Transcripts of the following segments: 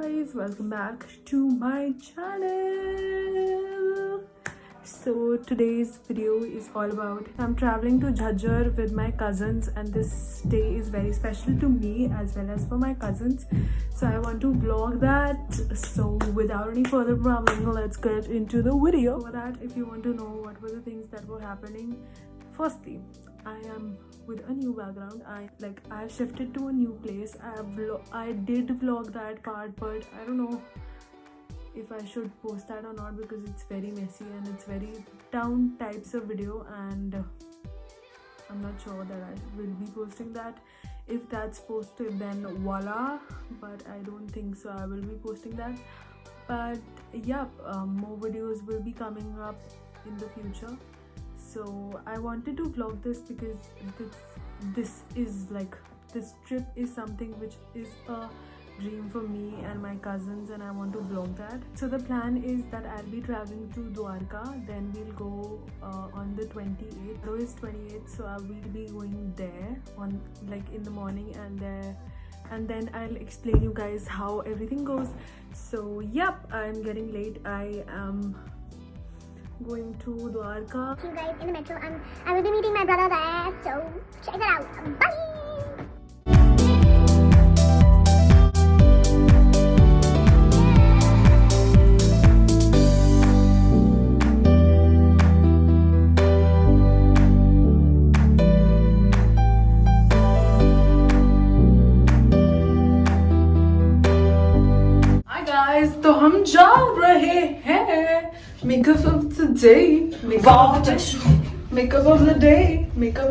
guys, welcome back to my channel. So today's video is all about I'm traveling to Jhajjar with my cousins, and this day is very special to me as well as for my cousins, so I want to vlog that. So without any further rambling, let's get into the video. For that, if you want to know what were the things that were happening, firstly, I am with a new background. I shifted to a new place. I did vlog that part, but I don't know if I should post that or not because it's very messy and it's very town types of video, and I'm not sure that I will be posting that. If that's posted, then voila, but I don't think so I will be posting that. But yeah, more videos will be coming up in the future. So I wanted to vlog this because this trip is something which is a dream for me and my cousins, and I want to vlog that. So the plan is that I'll be traveling to Dwarka, then we'll go on the 28th. Tomorrow is 28th, so I will be going there on in the morning, and then I'll explain you guys how everything goes. So yep, I'm getting late. I am going to Dwarka. See you guys in the metro. I will be meeting my brother there, so check that out. Bye! Hi guys, तो हम जा रहे हैं makeup of the day, makeup of the day, makeup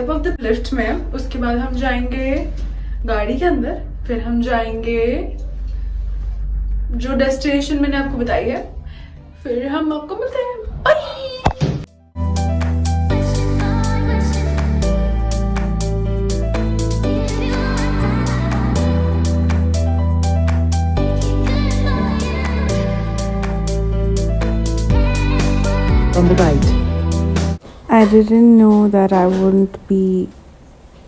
of the lift में. उसके बाद हम जाएंगे गाड़ी के अंदर, फिर हम जाएंगे जो डेस्टिनेशन मैंने आपको बताई है, फिर हम आपको मिलते हैं. Bye. On the right. I didn't know that I wouldn't be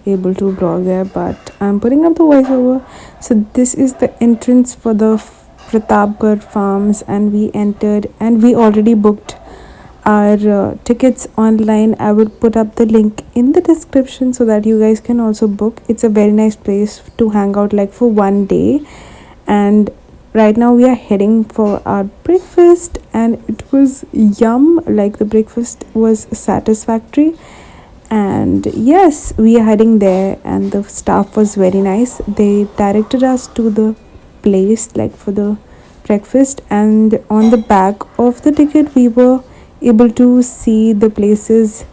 able to vlog there, but I'm putting up the voiceover. So this is the entrance for the PRATAPGARH farms, and we entered and we already booked our tickets online. I will put up the link in the description so that you guys can also book. It's a very nice place to hang out for one day, and right now we are heading for our breakfast, and it was yum. The breakfast was satisfactory, and yes, we are heading there, and the staff was very nice. They directed us to the place for the breakfast, and on the back of the ticket we were able to see the places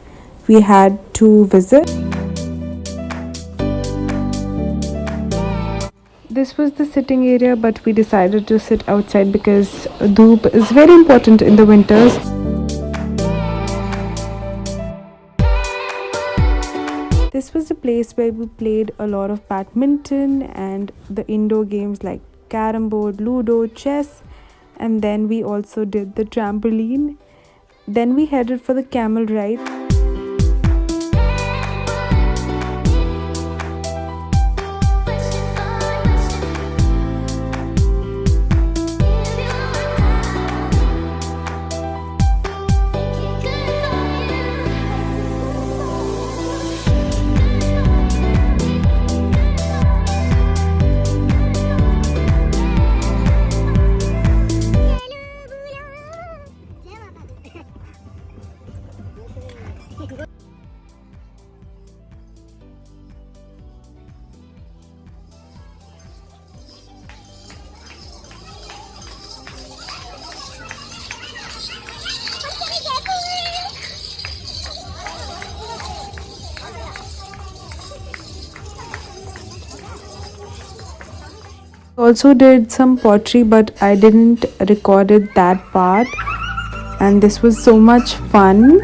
we had to visit. This was the sitting area, but we decided to sit outside because dhoop is very important in the winters. This was the place where we played a lot of badminton and the indoor games like carom board, ludo, chess, and then we also did the trampoline. Then we headed for the camel ride. Also did some pottery, but I didn't recorded that part, and this was so much fun.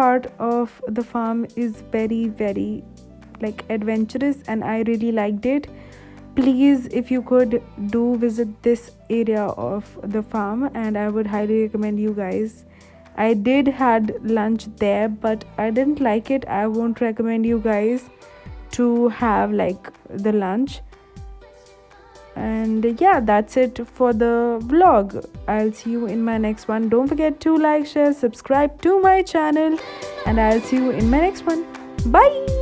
part of the farm is very like adventurous, and I really liked it. Please, if you could, do visit this area of the farm, and I would highly recommend you guys. I did had lunch there, but I didn't like it. I won't recommend you guys to have like the lunch. And yeah, that's it for the vlog. I'll see you in my next one. Don't forget to like, share, subscribe to my channel, and I'll see you in my next one. Bye.